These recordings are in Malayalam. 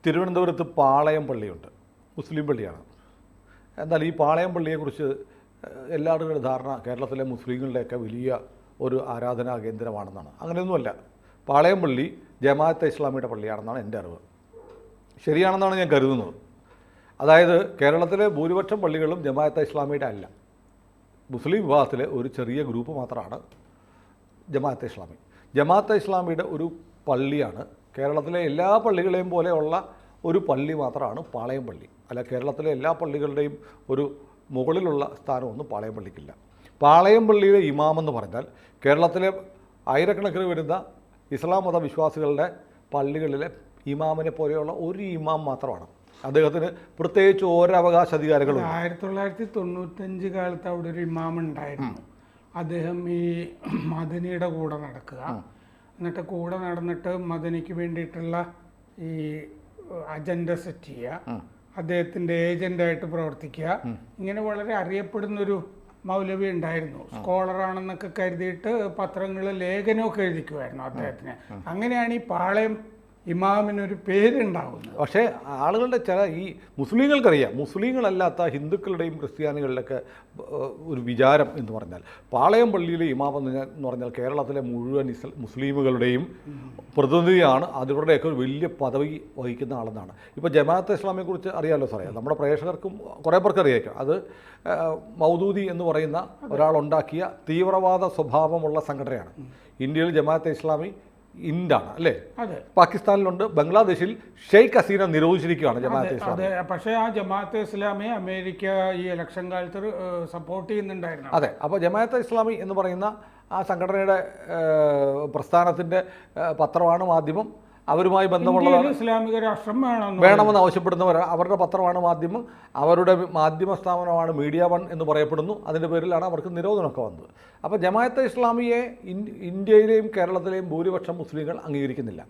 തിരുവനന്തപുരത്ത് പാളയം പള്ളിയുണ്ട്, മുസ്ലിം പള്ളിയാണ്. എന്നാൽ ഈ പാളയം പള്ളിയെക്കുറിച്ച് എല്ലാവരുടെയും ധാരണ കേരളത്തിലെ മുസ്ലിങ്ങളുടെയൊക്കെ വലിയ ഒരു ആരാധനാ കേന്ദ്രമാണെന്നാണ്. അങ്ങനെയൊന്നുമല്ല. പാളയം പള്ളി ജമാഅത്തെ ഇസ്ലാമിയുടെ പള്ളിയാണെന്നാണ് എൻ്റെ അറിവ്. ശരിയാണെന്നാണ് ഞാൻ കരുതുന്നത്. അതായത് കേരളത്തിലെ ഭൂരിപക്ഷം പള്ളികളും ജമാഅത്തെ ഇസ്ലാമിയുടെ അല്ല. മുസ്ലിം വിഭാഗത്തിലെ ഒരു ചെറിയ ഗ്രൂപ്പ് മാത്രമാണ് ജമാഅത്തെ ഇസ്ലാമി. ജമാഅത്തെ ഇസ്ലാമിയുടെ ഒരു പള്ളിയാണ്. കേരളത്തിലെ എല്ലാ പള്ളികളെയും പോലെയുള്ള ഒരു പള്ളി മാത്രമാണ് പാളയം പള്ളി. അല്ല, കേരളത്തിലെ എല്ലാ പള്ളികളുടെയും ഒരു മുകളിലുള്ള സ്ഥാനമൊന്നും പാളയം പള്ളിക്കില്ല. പാളയം പള്ളിയിലെ ഇമാമെന്ന് പറഞ്ഞാൽ കേരളത്തിലെ ആയിരക്കണക്കിന് വരുന്ന ഇസ്ലാം മത വിശ്വാസികളുടെ പള്ളികളിലെ ഇമാമിനെ പോലെയുള്ള ഒരു ഇമാം മാത്രമാണ്. അദ്ദേഹത്തിന് പ്രത്യേകിച്ച് ഓരോ അവകാശ അധികാരങ്ങളും. 1995 കാലത്ത് അവിടെ ഒരു ഇമാം ഉണ്ടായിരുന്നു. അദ്ദേഹം ഈ മദനിയുടെ കൂടെ നടക്കുക, എന്നിട്ട് കൂടെ നടന്നിട്ട് മദനിക്ക് വേണ്ടിയിട്ടുള്ള ഈ അജണ്ട സെറ്റ് ചെയ്യുക, അദ്ദേഹത്തിൻ്റെ ഏജൻ്റായിട്ട് പ്രവർത്തിക്കുക. ഇങ്ങനെ വളരെ അറിയപ്പെടുന്നൊരു മൗലവി ഉണ്ടായിരുന്നു. സ്കോളറാണെന്നൊക്കെ കരുതിയിട്ട് പത്രങ്ങൾ ലേഖനമൊക്കെ എഴുതിക്കുമായിരുന്നു അദ്ദേഹത്തിന്. അങ്ങനെയാണ് ഈ പാളയം ഇമാമിനൊരു പേരുണ്ടാവുന്നത്. പക്ഷേ ആളുകളുടെ ചില ഈ മുസ്ലിങ്ങൾക്കറിയാം, മുസ്ലിങ്ങളല്ലാത്ത ഹിന്ദുക്കളുടെയും ക്രിസ്ത്യാനികളിലൊക്കെ ഒരു വിചാരം എന്ന് പറഞ്ഞാൽ പാളയം പള്ളിയിലെ ഇമാം എന്ന് പറഞ്ഞാൽ കേരളത്തിലെ മുഴുവൻ മുസ്ലിമുകളുടെയും പ്രതിനിധിയാണ്. അവരുടെയൊക്കെ ഒരു വലിയ പദവി വഹിക്കുന്ന ആളെന്നാണ്. ഇപ്പോൾ ജമാഅത്തെ ഇസ്ലാമിയെക്കുറിച്ച് അറിയാമല്ലോ സാറേ, നമ്മുടെ പ്രേക്ഷകർക്കും കുറേ പേർക്ക് അറിയാം. അത് മൗദൂദി എന്ന് പറയുന്ന ഒരാളുണ്ടാക്കിയ തീവ്രവാദ സ്വഭാവമുള്ള സംഘടനയാണ്. ഇന്ത്യയിൽ ജമാഅത്തെ ഇസ്ലാമി ഇന്റാണ് അല്ലേ? പാകിസ്ഥാനിലുണ്ട്, ബംഗ്ലാദേശിൽ ഷെയ്ഖ് ഹസീന നിരോധിച്ചിരിക്കുകയാണ് ജമാഅത്തെ ഇസ്ലാമി. പക്ഷേ ആ ജമാഅത്തെ ഇസ്ലാമി അമേരിക്ക ഈ ഇലക്ഷൻ കാലത്ത് സപ്പോർട്ട് ചെയ്യുന്നുണ്ടായിരുന്നു. അതെ. അപ്പോൾ ജമാഅത്തെ ഇസ്ലാമി എന്ന് പറയുന്ന ആ സംഘടനയുടെ പ്രസ്ഥാനത്തിൻ്റെ പത്രമാണ് മാധ്യമം. അവരുമായി ബന്ധമുള്ളതാണ്. ഇസ്ലാമിക രാഷ്ട്രം വേണമെന്ന് ആവശ്യപ്പെടുന്നവർ. അവരുടെ പത്രമാണ് മാധ്യമം. അവരുടെ മാധ്യമ സ്ഥാപനമാണ് മീഡിയ വൺ എന്ന് പറയപ്പെടുന്നു. അതിൻ്റെ പേരിലാണ് അവർക്ക് നിരോധനമൊക്കെ വന്നത്. അപ്പോൾ ജമാഅത്തെ ഇസ്ലാമിയെ ഇന്ത്യയിലെയും കേരളത്തിലെയും ഭൂരിപക്ഷം മുസ്ലിങ്ങൾ അംഗീകരിക്കുന്നില്ല.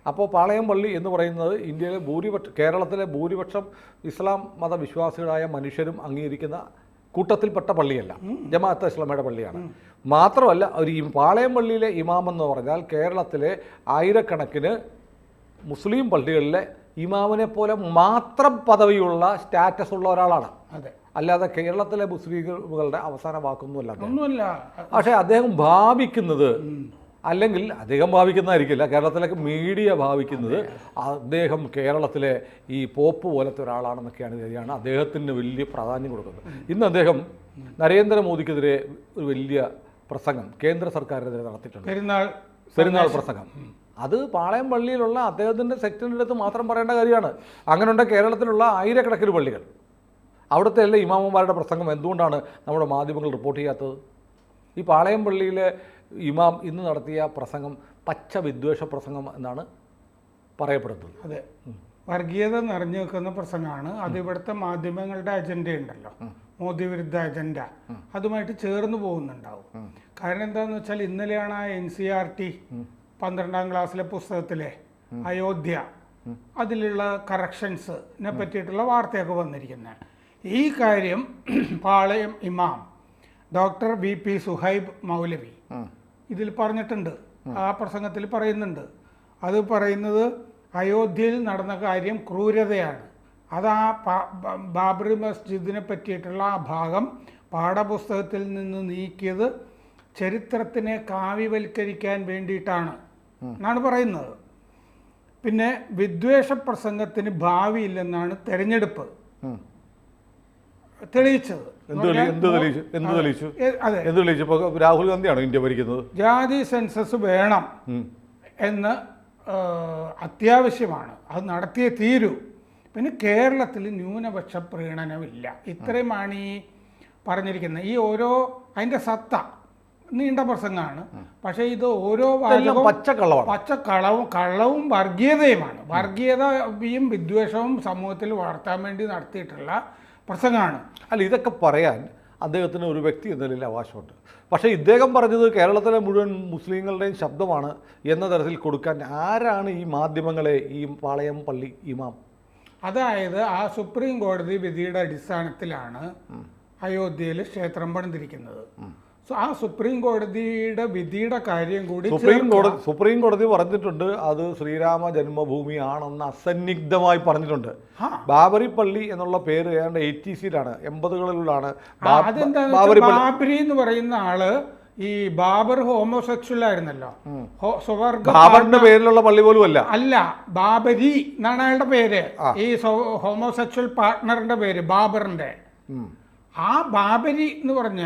അപ്പോൾ പാളയം പള്ളി എന്ന് പറയുന്നത് ഇന്ത്യയിലെ കേരളത്തിലെ ഭൂരിപക്ഷം ഇസ്ലാം മതവിശ്വാസികളായ മനുഷ്യരും അംഗീകരിക്കുന്ന കൂട്ടത്തിൽപ്പെട്ട പള്ളിയല്ല, ജമാഅത്തെ ഇസ്ലാമിയുടെ പള്ളിയാണ്. മാത്രമല്ല, ഒരു പാളയം പള്ളിയിലെ ഇമാം എന്ന് പറഞ്ഞാൽ കേരളത്തിലെ ആയിരക്കണക്കിന് മുസ്ലിം പള്ളികളിലെ ഇമാമിനെ പോലെ മാത്രം പദവിയുള്ള സ്റ്റാറ്റസ് ഉള്ള ഒരാളാണ്. അല്ലാതെ കേരളത്തിലെ മുസ്ലിങ്ങളുടെ അവസാന വാക്കൊന്നുമല്ല. പക്ഷേ അദ്ദേഹം ഭാവിക്കുന്നത്, അല്ലെങ്കിൽ അദ്ദേഹം ഭാവിക്കുന്നതായിരിക്കില്ല, കേരളത്തിലേക്ക് മീഡിയ ഭാവിക്കുന്നത് അദ്ദേഹം കേരളത്തിലെ ഈ പോപ്പ് പോലത്തെ ഒരാളാണെന്നൊക്കെയാണ് കരുതിയാണ് അദ്ദേഹത്തിന് വലിയ പ്രാധാന്യം കൊടുക്കുന്നത്. ഇന്ന് അദ്ദേഹം നരേന്ദ്രമോദിക്കെതിരെ ഒരു വലിയ പ്രസംഗം കേന്ദ്ര സർക്കാരിനെതിരെ നടത്തിയിട്ടുണ്ട്. പെരുന്നാൾ പ്രസംഗം. അത് പാളയം പള്ളിയിലുള്ള അദ്ദേഹത്തിൻ്റെ സെക്ടറിൻ്റെ അടുത്ത് മാത്രം പറയേണ്ട കാര്യമാണ്. അങ്ങനെയുണ്ട് കേരളത്തിലുള്ള ആയിരക്കണക്കിന് പള്ളികൾ. അവിടുത്തെ എല്ലാ ഇമാമന്മാരുടെ പ്രസംഗം എന്തുകൊണ്ടാണ് നമ്മുടെ മാധ്യമങ്ങൾ റിപ്പോർട്ട് ചെയ്യാത്തത്? ഈ പാളയം പള്ളിയിലെ ഇമാം ഇന്ന് നടത്തിയ പ്രസംഗം പച്ച വിദ്വേഷ പ്രസംഗം എന്നാണ് പറയപ്പെടുന്നത്. അതെ, വർഗീയത നിറഞ്ഞു വെക്കുന്ന പ്രസംഗമാണ്. അത് ഇവിടുത്തെ മാധ്യമങ്ങളുടെ അജണ്ടയുണ്ടല്ലോ, മോദി വിരുദ്ധ അജണ്ട, അതുമായിട്ട് ചേർന്ന് പോകുന്നുണ്ടാവും. കാരണം എന്താണെന്ന് വെച്ചാൽ ഇന്നലെയാണ് ആ NCERT 12ാം ക്ലാസ്സിലെ പുസ്തകത്തിലെ അയോധ്യ അതിലുള്ള കറക്ഷൻസിനെ പറ്റിയിട്ടുള്ള വാർത്തയൊക്കെ വന്നിരിക്കുന്നത്. ഈ കാര്യം പാളയം ഇമാം ഡോക്ടർ VP സുഹൈബ് മൗലവി ഇതിൽ പറഞ്ഞിട്ടുണ്ട്. ആ പ്രസംഗത്തിൽ പറയുന്നുണ്ട്. അത് പറയുന്നത് അയോധ്യയിൽ നടന്ന കാര്യം ക്രൂരതയാണ്. അത് ആ ബാബറി മസ്ജിദിനെ പറ്റിയിട്ടുള്ള ആ ഭാഗം പാഠപുസ്തകത്തിൽ നിന്ന് നീക്കിയത് ചരിത്രത്തിനെ കാവ്യവൽക്കരിക്കാൻ വേണ്ടിയിട്ടാണ് എന്നാണ് പറയുന്നത്. പിന്നെ വിദ്വേഷ പ്രസംഗത്തിന് ഭാവിയില്ലെന്നാണ് തെരഞ്ഞെടുപ്പ് തെളിയിച്ചത്. രാഹുൽ ഗാന്ധിയാണോ ഇന്ത്യ ഭരിക്കുന്നത്? ജാതി സെൻസസ് വേണം എന്ന് അത്യാവശ്യമാണ്, അത് നടത്തിയേ തീരൂ. പിന്നെ കേരളത്തിൽ ന്യൂനപക്ഷ പ്രീണനമില്ല. ഇത്രയുമാണ് ഈ പറഞ്ഞിരിക്കുന്നത്. ഈ ഓരോ അതിൻ്റെ സത്ത നീണ്ട പ്രസംഗമാണ്. പക്ഷേ ഇത് ഓരോ കള്ളവും വർഗീയതയുമാണ്. വർഗീയതയും വിദ്വേഷവും സമൂഹത്തിൽ വളർത്താൻ വേണ്ടി നടത്തിയിട്ടുള്ള പ്രസംഗമാണ്. അല്ല, ഇതൊക്കെ പറയാൻ അദ്ദേഹത്തിന് ഒരു വ്യക്തി എന്ന നിലയിൽ അവകാശമുണ്ട്. പക്ഷേ ഇദ്ദേഹം പറഞ്ഞത് കേരളത്തിലെ മുഴുവൻ മുസ്ലിങ്ങളുടെയും ശബ്ദമാണ് എന്ന തരത്തിൽ കൊടുക്കാൻ ആരാണ് ഈ മാധ്യമങ്ങളെ ഈ പാളയം പള്ളി ഇമാം? അതായത് ആ സുപ്രീം കോടതി വിധിയുടെ അടിസ്ഥാനത്തിലാണ് അയോധ്യയിൽ ക്ഷേത്രം പണിതിരിക്കുന്നത്. ആ സുപ്രീം കോടതിയുടെ വിധിയുടെ കാര്യം കൂടി സുപ്രീം കോടതി പറഞ്ഞിട്ടുണ്ട് അത് ശ്രീരാമ ജന്മഭൂമിയാണെന്ന് അസന്നിഗ്ധമായി പറഞ്ഞിട്ടുണ്ട്. ബാബറി പള്ളി എന്നുള്ള പേര് ഏതാണ്ട് 80s-ലാണ് 80-കളിലാണ് ബാബരി എന്ന് പറയുന്ന ആള് ഈ ബാബർ ഹോമോസെക്ഷൽ ആയിരുന്നല്ലോ. ബാബറിന്റെ പേരിലുള്ള പള്ളി പോലും അല്ല, ബാബരി എന്നാണ് അയാളുടെ പേര്. ഈ ഹോമോസെക്ഷൽ പാർട്ട്ണറിന്റെ പേര് ബാബറിന്റെ. ആ ബാബരി എന്ന് പറഞ്ഞ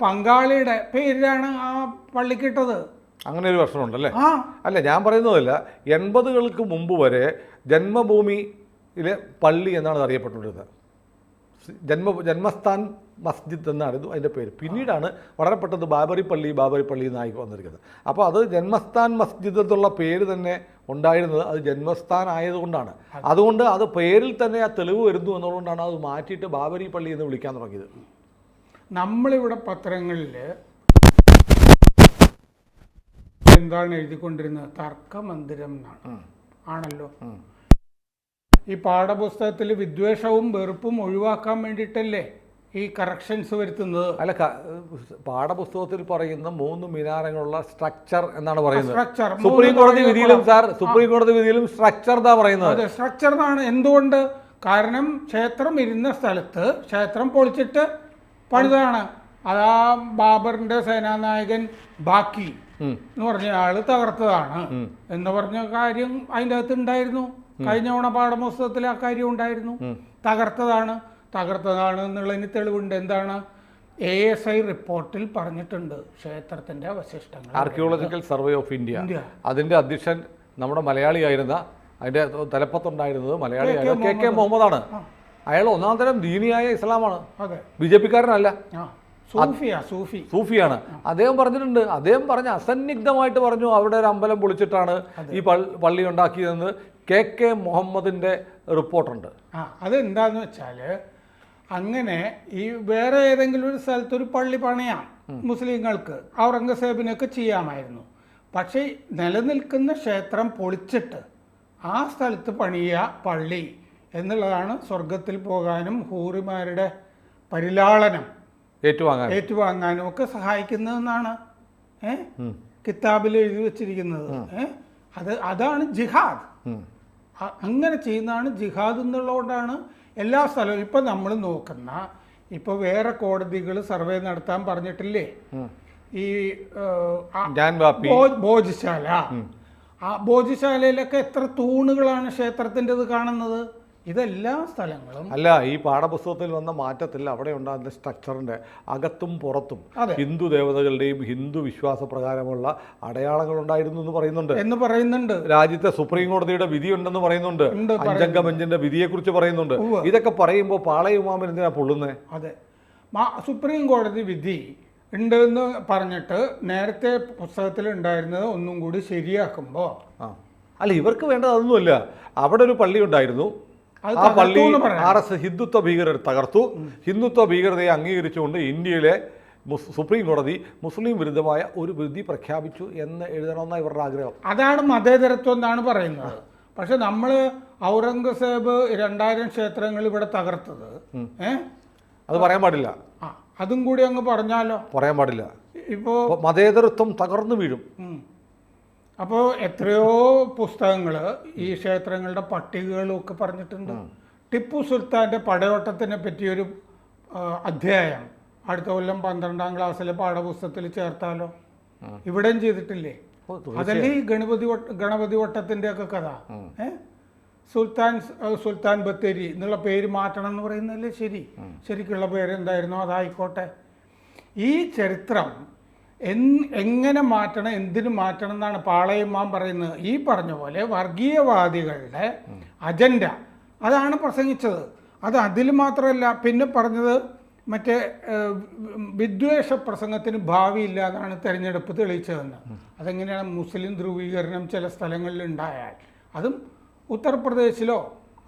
പങ്കാളിയുടെ പേരിലാണ് ആ പള്ളിക്കിട്ടത്. അങ്ങനെ ഒരു പ്രശ്നമുണ്ടല്ലേ? അല്ല, ഞാൻ പറയുന്നതല്ല, 80-കൾക്ക് മുമ്പ് വരെ ജന്മഭൂമിയിലെ പള്ളി എന്നാണ് അറിയപ്പെട്ടുകൊണ്ടിരുന്നത്. ജന്മസ്ഥാൻ മസ്ജിദ് എന്നായിരുന്നു അതിൻ്റെ പേര്. പിന്നീടാണ് വളരെ പെട്ടെന്ന് ബാബറി പള്ളി എന്നായി വന്നിരിക്കുന്നത്. അപ്പോൾ അത് ജന്മസ്ഥാൻ മസ്ജിദ് എന്നുള്ള പേര് തന്നെ ഉണ്ടായിരുന്നത് അത് ജന്മസ്ഥാൻ ആയതുകൊണ്ടാണ്. അതുകൊണ്ട് അത് പേരിൽ തന്നെ ആ തെളിവ് വരുന്നു എന്നുള്ളതുകൊണ്ടാണ് അത് മാറ്റിയിട്ട് ബാബറി പള്ളി എന്ന് വിളിക്കാൻ തുടങ്ങിയത്. നമ്മളിവിടെ പത്രങ്ങളിൽ എന്താണ് എഴുതിക്കൊണ്ടിരുന്നത്? തർക്കമന്ദിരം എന്നാണ് ആണല്ലോ. ഈ പാഠപുസ്തകത്തിൽ വിദ്വേഷവും വെറുപ്പും ഒഴിവാക്കാൻ വേണ്ടിയിട്ടല്ലേ ഈ കറക്ഷൻസ് വരുത്തുന്നത്? അല്ല, പാഠപുസ്തകത്തിൽ പറയുന്ന 3 മിനാരങ്ങളുള്ള സ്ട്രക്ചർ എന്നാണ് പറയുന്നത്. സുപ്രീം കോടതി വിധിയിലും സ്ട്രക്ചർ എന്നാ പറയുന്നത്. അതെ, സ്ട്രക്ചർ എന്നാണ്. എന്തുകൊണ്ട്? കാരണം ക്ഷേത്രം ഇരുന്ന സ്ഥലത്ത് ക്ഷേത്രം പൊളിച്ചിട്ട് പണിതാണ്. അതാ ബാബറിന്റെ സേനാനായകൻ ബാക്കി എന്ന് പറഞ്ഞ ആള് തകർത്തതാണ് എന്ന് പറഞ്ഞ കാര്യം അതിൻ്റെ അകത്ത് ഉണ്ടായിരുന്നു. കഴിഞ്ഞ തവണ പാഠപുസ്തകത്തിൽ ആ കാര്യം ഉണ്ടായിരുന്നു. തകർത്തതാണ് എന്നുള്ളതിന് തെളിവുണ്ട്. എന്താണ്? ASI റിപ്പോർട്ടിൽ പറഞ്ഞിട്ടുണ്ട് ക്ഷേത്രത്തിന്റെ അവശിഷ്ടങ്ങൾ. ആർക്കിയോളജിക്കൽ സർവേ ഓഫ് ഇന്ത്യ അതിന്റെ അധ്യക്ഷൻ നമ്മുടെ മലയാളിയായിരുന്ന, അതിന്റെ തലപ്പത്തുണ്ടായിരുന്നത് മലയാളിയായ KK മുഹമ്മദാണ്. അയാൾ ഒന്നാം തരം ദീനിയായ ഇസ്ലാമാണ്, BJP-കാരനല്ല, സൂഫിയാണ്. അദ്ദേഹം പറഞ്ഞിട്ടുണ്ട്. അദ്ദേഹം അസന്നിഗ്ധമായിട്ട് പറഞ്ഞു അവിടെ ഒരു അമ്പലം പൊളിച്ചിട്ടാണ് ഈ പള്ളി ഉണ്ടാക്കിയതെന്ന് KK മുഹമ്മദിന്റെ റിപ്പോർട്ടുണ്ട്. അതെന്താന്ന് വെച്ചാൽ, അങ്ങനെ ഈ വേറെ ഏതെങ്കിലും ഒരു സ്ഥലത്ത് ഒരു പള്ളി പണിയാം മുസ്ലിങ്ങൾക്ക്, ഔറംഗസേബിനൊക്കെ ചെയ്യാമായിരുന്നു. പക്ഷേ നിലനിൽക്കുന്ന ക്ഷേത്രം പൊളിച്ചിട്ട് ആ സ്ഥലത്ത് പണിയ പള്ളി എന്നുള്ളതാണ് സ്വർഗത്തിൽ പോകാനും ഹൂറിമാരുടെ പരിലാളനം ഏറ്റുവാങ്ങാനും ഒക്കെ സഹായിക്കുന്നതെന്നാണ് കിതാബിൽ എഴുതി വച്ചിരിക്കുന്നത്. അതാണ് ജിഹാദ്. അങ്ങനെ ചെയ്യുന്നതാണ് ജിഹാദ് എന്നുള്ളതുകൊണ്ടാണ് എല്ലാ സ്ഥലവും. ഇപ്പം നമ്മൾ നോക്കുന്ന ഇപ്പോൾ വേറെ കോടതികൾ സർവേ നടത്താൻ പറഞ്ഞിട്ടില്ലേ? ഈ ഭോജശാല, ആ ഭോജശാലയിലൊക്കെ എത്ര തൂണുകളാണ് ക്ഷേത്രത്തിൻ്റെത് കാണുന്നത്? ഇതെല്ലാ സ്ഥലങ്ങളും അല്ല, ഈ പാഠപുസ്തകത്തിൽ വന്ന മാറ്റത്തിൽ അവിടെ ഉണ്ടാകുന്ന സ്ട്രക്ചറിന്റെ അകത്തും പുറത്തും ഹിന്ദു ദേവതകളുടെയും ഹിന്ദു വിശ്വാസ പ്രകാരമുള്ള അടയാളങ്ങൾ ഉണ്ടായിരുന്നു എന്ന് പറയുന്നുണ്ട്. രാജ്യത്തെ സുപ്രീം കോടതിയുടെ വിധി ഉണ്ടെന്ന് പറയുന്നുണ്ട്. 5-അംഗ ബെഞ്ചിന്റെ വിധിയെക്കുറിച്ച് പറയുന്നുണ്ട്. ഇതൊക്കെ പറയുമ്പോൾ പാളയമാമൻ എന്തിനാ പൊള്ളുന്നേ? അതെ, സുപ്രീം കോടതി വിധി ഉണ്ടെന്ന് പറഞ്ഞിട്ട് നേരത്തെ പുസ്തകത്തിൽ ഉണ്ടായിരുന്നത് ഒന്നും കൂടി ശരിയാക്കുമ്പോൾ, അല്ല, ഇവർക്ക് വേണ്ടത് അതൊന്നുമല്ല. അവിടെ ഒരു പള്ളി ഉണ്ടായിരുന്നു, ആ പള്ളി RS ഹിന്ദുത്വ ഭീകരർ തകർത്തു. ഹിന്ദുത്വ ഭീകരതയെ അംഗീകരിച്ചുകൊണ്ട് ഇന്ത്യയിലെ സുപ്രീം കോടതി മുസ്ലിം വിരുദ്ധമായ ഒരു വിധി പ്രഖ്യാപിച്ചു എന്ന് എഴുതണമെന്ന ഇവരുടെ ആഗ്രഹം. അതാണ് മതേതരത്വം എന്നാണ് പറയുന്നത്. പക്ഷെ നമ്മൾ ഔറംഗസേബ് 2000 ക്ഷേത്രങ്ങൾ ഇവിടെ തകർത്തത് അത് പറയാൻ പാടില്ല. അതും കൂടി അങ്ങ് പറഞ്ഞാലോ? പറയാൻ പാടില്ല. ഇപ്പോ മതേതരത്വം തകർന്നു വീഴും. അപ്പോൾ എത്രയോ പുസ്തകങ്ങൾ ഈ ക്ഷേത്രങ്ങളുടെ പട്ടികകളും ഒക്കെ പറഞ്ഞിട്ടുണ്ട്. ടിപ്പു സുൽത്താൻ്റെ പടയോട്ടത്തിനെ പറ്റിയൊരു അധ്യായം അടുത്ത കൊല്ലം 12ാം ക്ലാസ്സിലെ പാഠപുസ്തകത്തിൽ ചേർത്താലോ? ഇവിടെയും ചെയ്തിട്ടില്ലേ? അതല്ലേ ഈ ഗണപതി വട്ടത്തിൻ്റെ ഒക്കെ കഥ. സുൽത്താൻ ബത്തേരി എന്നുള്ള പേര് മാറ്റണം എന്ന് പറയുന്നതല്ലേ ശരിക്കുള്ള പേര് എന്തായിരുന്നോ അതായിക്കോട്ടെ. ഈ ചരിത്രം എങ്ങനെ മാറ്റണം, എന്തിനു മാറ്റണം എന്നാണ് പാളയമാൻ പറയുന്നത്. ഈ പറഞ്ഞ പോലെ വർഗീയവാദികളുടെ അജണ്ട അതാണ് പ്രസംഗിച്ചത്. അതിൽ മാത്രമല്ല, പിന്നെ പറഞ്ഞത് മറ്റേ വിദ്വേഷ പ്രസംഗത്തിന് ഭാവിയില്ല എന്നാണ് തെരഞ്ഞെടുപ്പ് തെളിയിച്ചതെന്ന്. അതെങ്ങനെയാണ്? മുസ്ലിം ധ്രുവീകരണം ചില സ്ഥലങ്ങളിൽ ഉണ്ടായാൽ, അതും ഉത്തർപ്രദേശിലോ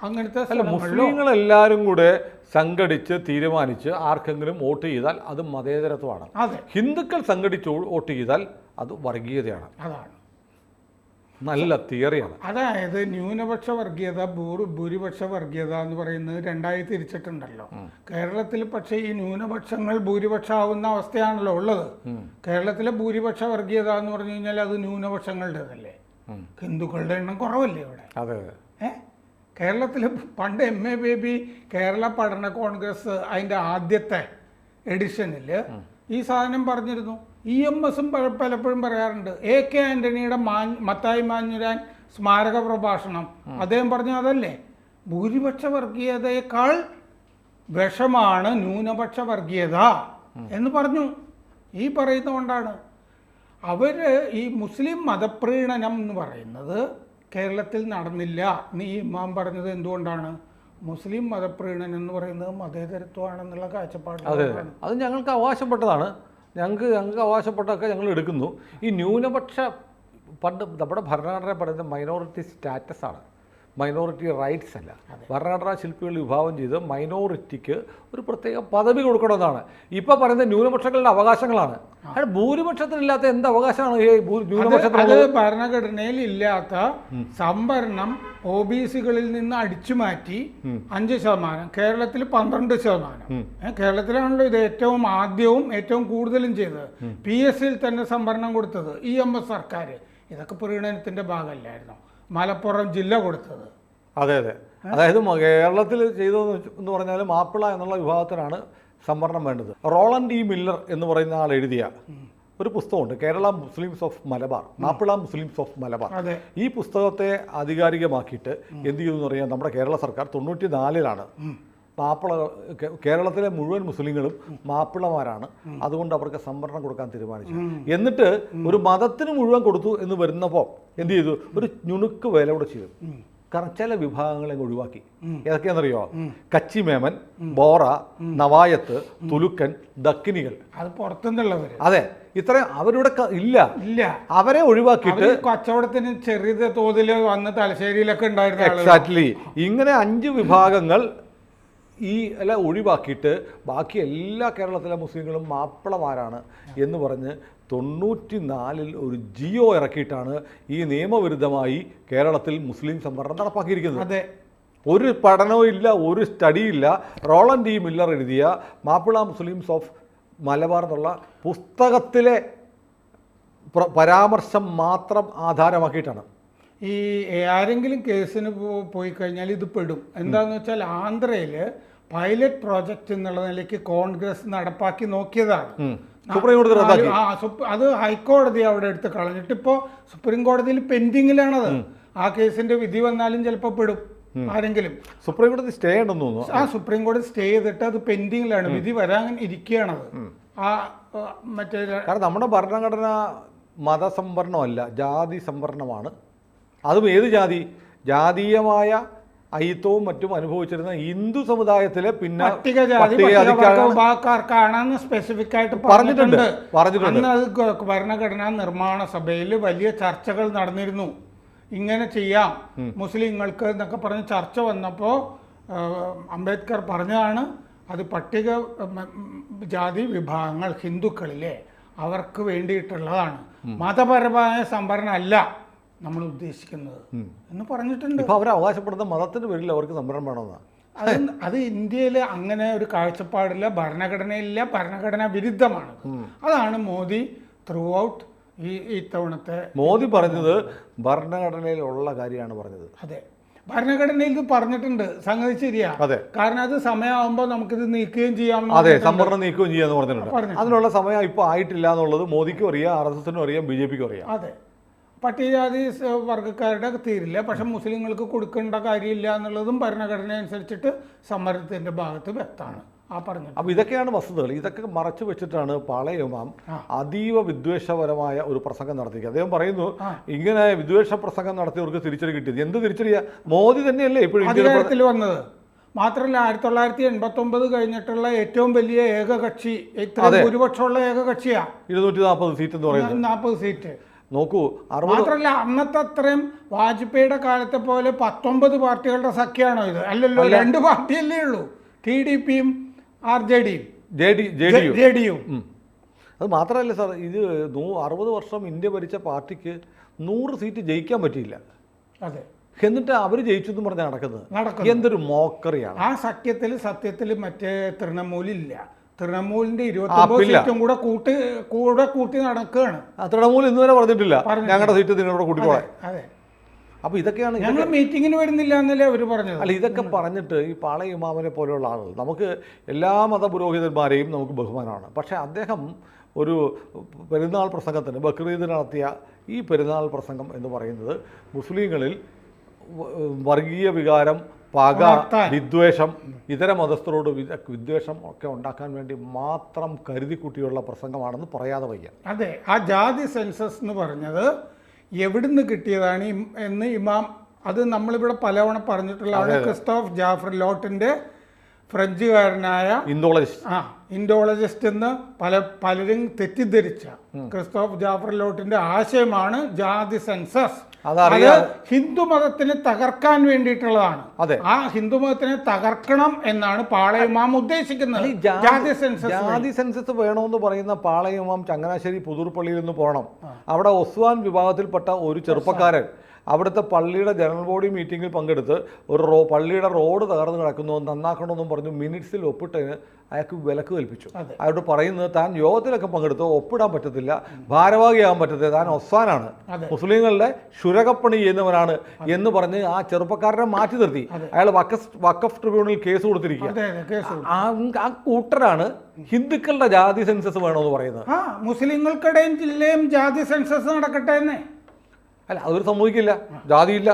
അങ്ങനത്തെ മുസ്ലിങ്ങളെല്ലാവരും കൂടെ സംഘടിച്ച് തീരുമാനിച്ച് ആർക്കെങ്കിലും വോട്ട് ചെയ്താൽ അത് മതേതരത്വമാണ്. ഹിന്ദുക്കൾ സംഘടിച്ച് വോട്ട് ചെയ്താൽ അത് വർഗീയതയാണ്. അതാണ് നല്ല തിയറിയാണ്. അതായത് ന്യൂനപക്ഷ വർഗീയത ഭൂരിപക്ഷ വർഗീയത എന്ന് പറയുന്നത് രണ്ടായി തിരിച്ചിട്ടുണ്ടല്ലോ. കേരളത്തിൽ പക്ഷേ ഈ ന്യൂനപക്ഷങ്ങൾ ഭൂരിപക്ഷമാവുന്ന അവസ്ഥയാണല്ലോ ഉള്ളത്. കേരളത്തിലെ ഭൂരിപക്ഷ വർഗീയത എന്ന് പറഞ്ഞു കഴിഞ്ഞാൽ അത് ന്യൂനപക്ഷങ്ങളുടേതല്ലേ, ഹിന്ദുക്കളുടെ എണ്ണം കുറവല്ലേ ഇവിടെ. അതെ. കേരളത്തിൽ പണ്ട് MA ബേബി കേരള പഠന കോൺഗ്രസ് അതിൻ്റെ ആദ്യത്തെ എഡിഷനിൽ ഈ സാധനം പറഞ്ഞിരുന്നു. EMS പലപ്പോഴും പറയാറുണ്ട്. AK ആന്റണിയുടെ മത്തായി മാഞ്ഞുരാൻ സ്മാരക പ്രഭാഷണം അദ്ദേഹം പറഞ്ഞു അതല്ലേ, ഭൂരിപക്ഷ വർഗീയതയേക്കാൾ വിഷമാണ് ന്യൂനപക്ഷ വർഗീയത എന്ന് പറഞ്ഞു. ഈ പറയുന്നതുകൊണ്ടാണ് ഈ മുസ്ലിം മതപ്രീണനം എന്ന് പറയുന്നത് കേരളത്തിൽ നടന്നില്ല. ഈ ഇമാം പറഞ്ഞത് എന്തുകൊണ്ടാണ്? മുസ്ലിം മതപ്രീണനം എന്ന് പറയുന്നത് മതേതരത്വമാണെന്നുള്ള കാഴ്ചപ്പാട്. അതെ, അത് ഞങ്ങൾക്ക് അവകാശപ്പെട്ടതാണ്. ഞങ്ങൾക്ക് അവകാശപ്പെട്ടതൊക്കെ ഞങ്ങൾ എടുക്കുന്നു. ഈ ന്യൂനപക്ഷ പണ്ട് നമ്മുടെ ഭരണഘടന പറയുന്നത് മൈനോറിറ്റി സ്റ്റാറ്റസ് ആണ്, മൈനോറിറ്റി റൈറ്റ്സ് അല്ല. ഭരണഘടനാ ശില്പികൾ വിഭാവനം ചെയ്ത് മൈനോറിറ്റിക്ക് ഒരു പ്രത്യേക പദവി കൊടുക്കണമെന്നാണ്. ഇപ്പോൾ പറയുന്നത് ന്യൂനപക്ഷങ്ങളുടെ അവകാശങ്ങളാണ്. അത് ഭൂരിപക്ഷത്തിനില്ലാത്ത എന്ത് അവകാശമാണ് ഈ ന്യൂനപക്ഷത്തിൽ? അത് ഭരണഘടനയിൽ ഇല്ലാത്ത സംവരണം OBCകളിൽ നിന്ന് അടിച്ചു മാറ്റി 5%, കേരളത്തിൽ 12%. കേരളത്തിലാണല്ലോ ഇത് ഏറ്റവും ആദ്യവും ഏറ്റവും കൂടുതലും ചെയ്തത്. PSCയിൽ തന്നെ സംവരണം കൊടുത്തത് EMS സർക്കാർ. ഇതൊക്കെ പ്രീണനത്തിന്റെ ഭാഗമല്ലായിരുന്നു. മലപ്പുറം ജില്ല കൊടുത്തത്. അതെ. അതായത് കേരളത്തിൽ ചെയ്തതെന്ന് പറഞ്ഞാൽ മാപ്പിള എന്നുള്ള വിഭാഗത്തിനാണ് സംവരണം വേണ്ടത്. റോളണ്ട് മില്ലർ എന്ന് പറയുന്ന ആൾ എഴുതിയ ഒരു പുസ്തകമുണ്ട്, Kerala Muslims of Malabar, Mappila Muslims of Malabar. ഈ പുസ്തകത്തെ ആധികാരികമാക്കിയിട്ട് എന്ത് ചെയ്തു എന്ന് പറയാൻ നമ്മുടെ കേരള സർക്കാർ 94-ലാണ് കേരളത്തിലെ മുഴുവൻ മുസ്ലിങ്ങളും മാപ്പിളമാരാണ്, അതുകൊണ്ട് അവർക്ക് സംവരണം കൊടുക്കാൻ തീരുമാനിച്ചു. എന്നിട്ട് ഒരു മതത്തിന് മുഴുവൻ കൊടുത്തു എന്ന് വരുന്നപ്പോൾ എന്ത് ചെയ്തു? ഒരു ഞുണുക്ക് വില കൂടെ ചെയ്തു. കാരണം ചില വിഭാഗങ്ങളെ ഒഴിവാക്കി. ഏതൊക്കെയാണെന്നറിയോ? കച്ചി മേമൻ, ബോറ, നവായത്ത്, തുലുക്കൻ, ദക്കിനികൾ. അത് പുറത്തുനിന്നുള്ളവർ. അതെ, ഇത്രയും അവരിവിടെ ഇല്ല. അവരെ ഒഴിവാക്കിയിട്ട് കച്ചവടത്തിന് ചെറിയ തോതിൽ വന്ന് തലശ്ശേരിയിലൊക്കെ ഉണ്ടായിരുന്നു. എക്സാക്ട്ലി. ഇങ്ങനെ 5 വിഭാഗങ്ങൾ ഒഴിവാക്കിയിട്ട് ബാക്കി എല്ലാ കേരളത്തിലെ മുസ്ലിങ്ങളും മാപ്പിളമാരാണ് എന്ന് പറഞ്ഞ് 94-ൽ ഒരു ജിയോ ഇറക്കിയിട്ടാണ് ഈ നിയമവിരുദ്ധമായി കേരളത്തിൽ മുസ്ലിം സംവരണം നടപ്പാക്കിയിരിക്കുന്നത്. അതെ, ഒരു പഠനവും ഇല്ല, ഒരു സ്റ്റഡിയില്ല. റോളണ്ട് മില്ലർ എഴുതിയ മാപ്പിള മുസ്ലിംസ് ഓഫ് മലബാർ എന്നുള്ള പുസ്തകത്തിലെ പരാമർശം മാത്രം ആധാരമാക്കിയിട്ടാണ്. ഈ ആരെങ്കിലും കേസിന് പോയി കഴിഞ്ഞാൽ ഇത് പെടും. എന്താണെന്ന് വെച്ചാൽ ആന്ധ്രയിൽ പൈലറ്റ് പ്രോജക്റ്റ് എന്നുള്ള നിലയ്ക്ക് കോൺഗ്രസ് നടപ്പാക്കി നോക്കിയതാണ്. അത് ഹൈക്കോടതി അവിടെ എടുത്ത് കളഞ്ഞിട്ട് ഇപ്പോൾ സുപ്രീം കോടതിയിൽ പെൻഡിങ്ങിലാണത്. ആ കേസിന്റെ വിധി വന്നാലും ചിലപ്പോൾ പെടും ആരെങ്കിലും. സുപ്രീം കോടതി സ്റ്റേ ഉണ്ടെന്ന് തോന്നുന്നു. സുപ്രീം കോടതി സ്റ്റേ ചെയ്തിട്ട് അത് പെൻഡിങ്ങിലാണ്, വിധി വരാൻ ഇരിക്കുകയാണത്. കാരണം നമ്മുടെ ഭരണഘടന മതസംവരണമല്ല, ജാതി സംവരണമാണ്. അതും ഏത് ജാതി? ജാതീയമായ അയിത്തവും മറ്റും അനുഭവിച്ചിരുന്ന ഹിന്ദു സമുദായത്തിലെ പിന്നെ വിഭാഗക്കാർക്കാണെന്ന് സ്പെസിഫിക് ആയിട്ട് പറഞ്ഞിട്ടുണ്ട്. അന്ന് അത് ഭരണഘടനാ നിർമ്മാണ സഭയിൽ വലിയ ചർച്ചകൾ നടന്നിരുന്നു. ഇങ്ങനെ ചെയ്യാം മുസ്ലിങ്ങൾക്ക് എന്നൊക്കെ പറഞ്ഞ് ചർച്ച വന്നപ്പോൾ അംബേദ്കർ പറഞ്ഞതാണ് അത് പട്ടിക ജാതി വിഭാഗങ്ങൾ ഹിന്ദുക്കളിലെ അവർക്ക് വേണ്ടിയിട്ടുള്ളതാണ്, മതപരമായ സംവരണം അല്ല നമ്മൾ ഉദ്ദേശിക്കുന്നത് എന്ന് പറഞ്ഞിട്ടുണ്ട്. ഇപ്പൊ അവർ അവകാശപ്പെടുന്ന മതത്തിന്റെ പേരിൽ അവർക്ക് സംവരണം വേണമെന്നാണ്. അത് ഇന്ത്യയിൽ അങ്ങനെ ഒരു കാഴ്ചപ്പാടില്ല, ഭരണഘടനയില്ല, ഭരണഘടനാ വിരുദ്ധമാണ്. അതാണ് മോദി ത്രൂ ഔട്ട് ഇത്തവണത്തെ മോദി പറഞ്ഞത് ഭരണഘടനയിലുള്ള കാര്യമാണ് പറഞ്ഞത്. അതെ, ഭരണഘടനയിൽ ഇത് പറഞ്ഞിട്ടുണ്ട്, സംഗതി ശരിയാ. കാരണം അത് സമയമാകുമ്പോൾ നമുക്കിത് നീക്കുകയും ചെയ്യാം. അതെ, സംവരണം നീക്കുകയും ചെയ്യാന്ന് പറഞ്ഞിട്ടുണ്ട്. അതിനുള്ള സമയം ഇപ്പൊ ആയിട്ടില്ല എന്നുള്ളത് മോദിക്കും അറിയാം, RSSനും അറിയാം, BJPക്കും അറിയാം. അതെ, പട്ടികജാതി വർഗ്ഗക്കാരുടെ തീരില്ല, പക്ഷെ മുസ്ലിങ്ങൾക്ക് കൊടുക്കേണ്ട കാര്യമില്ല എന്നുള്ളതും ഭരണഘടന അനുസരിച്ചിട്ട് സമരത്തിന്റെ ഭാഗത്ത് വ്യക്തമാണ് ആ പറഞ്ഞത്. അപ്പോൾ ഇതൊക്കെയാണ് വസ്തുതകൾ. ഇതൊക്കെ മറച്ചു വെച്ചിട്ടാണ് പാളയമാം അതീവ വിദ്വേഷപരമായ ഒരു പ്രസംഗം നടത്തിയത്. അദ്ദേഹം പറയുന്നു ഇങ്ങനെ വിദ്വേഷ പ്രസംഗം നടത്തിയവർക്ക് തിരിച്ചടി കിട്ടിയത്. എന്ത് തിരിച്ചടിയാ? മോദി തന്നെയല്ലേ ഇപ്പോഴും അധികാരത്തിൽ വന്നത്. മാത്രമല്ല 1989 കഴിഞ്ഞിട്ടുള്ള ഏറ്റവും വലിയ ഏകകക്ഷി, ഭൂരിപക്ഷമുള്ള ഏകകക്ഷിയാ. 240 സീറ്റ് എന്ന് പറയുന്നത്. 40 സീറ്റ് നോക്കൂ. മാത്രമല്ല അന്നത്തെ അത്രയും വാജ്പേയിയുടെ കാലത്തെ പോലെ 19 പാർട്ടികളുടെ സഖ്യമാണോ ഇത്? അല്ലല്ലോ, 2 പാർട്ടിയല്ലേ ഉള്ളൂ, TDPയും RJDയും. അത് മാത്രമല്ല സാർ, ഇത് 60 വർഷം ഇന്ത്യ ഭരിച്ച പാർട്ടിക്ക് 100 സീറ്റ് ജയിക്കാൻ പറ്റിയില്ല. അതെ, എന്നിട്ട് അവർ ജയിച്ചു എന്ന് പറഞ്ഞാൽ നടക്കുന്നത് എന്തൊരു മോക്കറിയാണ്. ആ സത്യത്തിൽ മറ്റേ തൃണമൂലില്ല. തൃണമൂലിന്റെ 29 സീറ്റും കൂടെ കൂട്ടി നടക്കുകയാണ്. തൃണമൂൽ ഇന്ന് വരെ പറഞ്ഞിട്ടില്ല ഞങ്ങളുടെ സീറ്റ് നിങ്ങളുടെ കൂട്ടിക്കോളെ. അതെ, അപ്പോൾ ഇതൊക്കെയാണ് ഞങ്ങൾ മീറ്റിങ്ങിന് വരുന്നില്ല എന്നല്ലേ അവർ പറഞ്ഞത്. അല്ല, ഇതൊക്കെ പറഞ്ഞിട്ട് ഈ പാളയ ഇമാമിനെ പോലെയുള്ള ആളുകൾ, നമുക്ക് എല്ലാ മതപുരോഹിതന്മാരെയും നമുക്ക് ബഹുമാനമാണ്. പക്ഷേ അദ്ദേഹം ഒരു പെരുന്നാൾ പ്രസംഗത്തിന് ബക്രീദ് നടത്തിയ ഈ പെരുന്നാൾ പ്രസംഗം എന്ന് പറയുന്നത് മുസ്ലിങ്ങളിൽ വർഗീയ വികാരം, പക, വിദ്വേഷം, ഇതര മതസ്ഥരോട് വിദ്വേഷം ഒക്കെ ഉണ്ടാക്കാൻ വേണ്ടി മാത്രം കരുതിക്കുട്ടിയുള്ള പ്രസംഗമാണെന്ന് പറയാതെ വയ്യ. അതെ, ആ ജാതി സെൻസസ് എന്ന് പറഞ്ഞത് എവിടുന്ന് കിട്ടിയതാണ് എന്ന് ഇമാം, അത് നമ്മളിവിടെ പലവണ പറഞ്ഞിട്ടുള്ളതാണ്. ക്രിസ്റ്റോഫ് ജാഫർ ലോട്ടിൻ്റെ ഫ്രഞ്ചുകാരനായ ഇൻഡോളജിസ്റ്റ് എന്ന് പലരും തെറ്റിദ്ധരിച്ച ക്രിസ്റ്റോഫ് ജാഫർ ലോട്ടിന്റെ ആശയമാണ് ജാതി സെൻസസ്. അത് ഹിന്ദു മതത്തിനെ തകർക്കാൻ വേണ്ടിയിട്ടുള്ളതാണ്. ആ ഹിന്ദു മതത്തിനെ തകർക്കണം എന്നാണ് പാളയ ഇമാം ഉദ്ദേശിക്കുന്നത്. ജാതി സെൻസസ് വേണമെന്ന് പറയുന്ന പാളയ ഇമാം ചങ്ങനാശ്ശേരി പുതൂർപ്പള്ളിയിൽ നിന്ന് പോകണം. അവിടെ ഒസ്വാൻ വിഭാഗത്തിൽപ്പെട്ട ഒരു ചെറുപ്പക്കാരൻ അവിടുത്തെ പള്ളിയുടെ ജനറൽ ബോഡി മീറ്റിങ്ങിൽ പങ്കെടുത്ത് പള്ളിയുടെ റോഡ് തകർന്ന് കിടക്കുന്നു, നന്നാക്കണമെന്നും പറഞ്ഞു മിനിറ്റ്സിൽ ഒപ്പിട്ടതിന് അയാൾക്ക് വിലക്ക് കൽപ്പിച്ചു. അയാളോട് പറയുന്നത് താൻ യോഗത്തിലൊക്കെ പങ്കെടുത്ത് ഒപ്പിടാൻ പറ്റത്തില്ല, ഭാരവാഹിയാകാൻ പറ്റത്തില്ല, താൻ ഒസ്വാനാണ്, മുസ്ലിങ്ങളുടെ ശുരകപ്പണി ചെയ്യുന്നവനാണ് എന്ന് പറഞ്ഞ് ആ ചെറുപ്പക്കാരനെ മാറ്റി നിർത്തി. അയാൾ വഖഫ് ട്രിബ്യൂണലിൽ കേസ് കൊടുത്തിരിക്കുക. ആ കൂട്ടരാണ് ഹിന്ദുക്കളുടെ ജാതി സെൻസസ് വേണമെന്ന് പറയുന്നത്. മുസ്ലിങ്ങൾക്കിടയും ജില്ലയും ജാതി സെൻസസ് നടക്കട്ടെ എന്നേ. അല്ല, അതൊരു സംഭവിക്കില്ല, ജാതിയില്ല.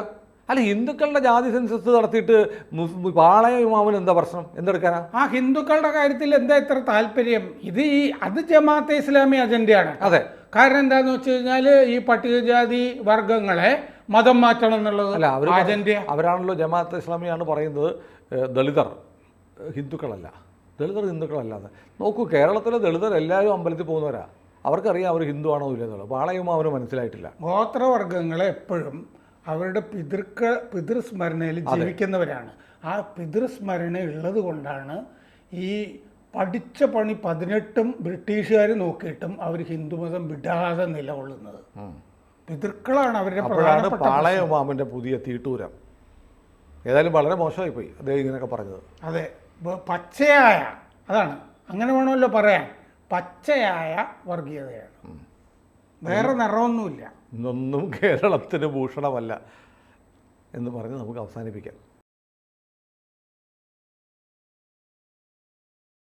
അല്ല, ഹിന്ദുക്കളുടെ ജാതി സെൻസസ് നടത്തിയിട്ട് പാളയ ഇമാമിന് എന്താ പ്രശ്നം? എന്തെടുക്കാനാ? ആ ഹിന്ദുക്കളുടെ കാര്യത്തിൽ എന്താ ഇത്ര താല്പര്യം? അത് ജമാഅത്തെ ഇസ്ലാമി അജണ്ടയാണ്. അതെ, കാരണം എന്താന്ന് വെച്ച് കഴിഞ്ഞാൽ ഈ പട്ടികജാതി വർഗങ്ങളെ മതം മാറ്റണം എന്നുള്ളത് അജണ്ട. അവരാണല്ലോ ജമാഅത്തെ ഇസ്ലാമിയാണ് പറയുന്നത് ദളിതർ ഹിന്ദുക്കളല്ല, ദളിതർ ഹിന്ദുക്കളല്ലാതെ. നോക്കൂ, കേരളത്തിലെ ദളിതർ എല്ലാവരും അമ്പലത്തിൽ പോകുന്നവരാ. അവർക്കറിയാം അവർ ഹിന്ദു ആണോ ഇല്ലെന്നുള്ളത്. പാളയും അവന് മനസ്സിലായിട്ടില്ല. ഗോത്രവർഗ്ഗങ്ങളെ എപ്പോഴും അവരുടെ പിതൃസ്മരണയിൽ ജീവിക്കുന്നവരാണ്. ആ പിതൃസ്മരണ ഉള്ളത് കൊണ്ടാണ് ഈ പഠിച്ച പണി 18 ബ്രിട്ടീഷുകാർ നോക്കിയിട്ടും അവർ ഹിന്ദുമതം വിടാതെ നിലകൊള്ളുന്നത്. പിതൃക്കളാണ് അവരുടെ പ്രധാനപ്പെട്ട. പാളയ ഇമാമിൻ്റെ പുതിയ തീട്ടൂരം ഏതായാലും വളരെ മോശമായിപ്പോയി അദ്ദേഹം ഇങ്ങനെയൊക്കെ പറഞ്ഞത്. അതെ, പച്ചയായ, അതാണ്, അങ്ങനെ വേണമല്ലോ പറയാൻ, പച്ചയായ വർഗീയതയാണ്, വേറെ നിറമൊന്നുമില്ല. ഇതൊന്നും കേരളത്തിന് ഭൂഷണമല്ല എന്ന് പറഞ്ഞ് നമുക്ക് അവസാനിപ്പിക്കാം.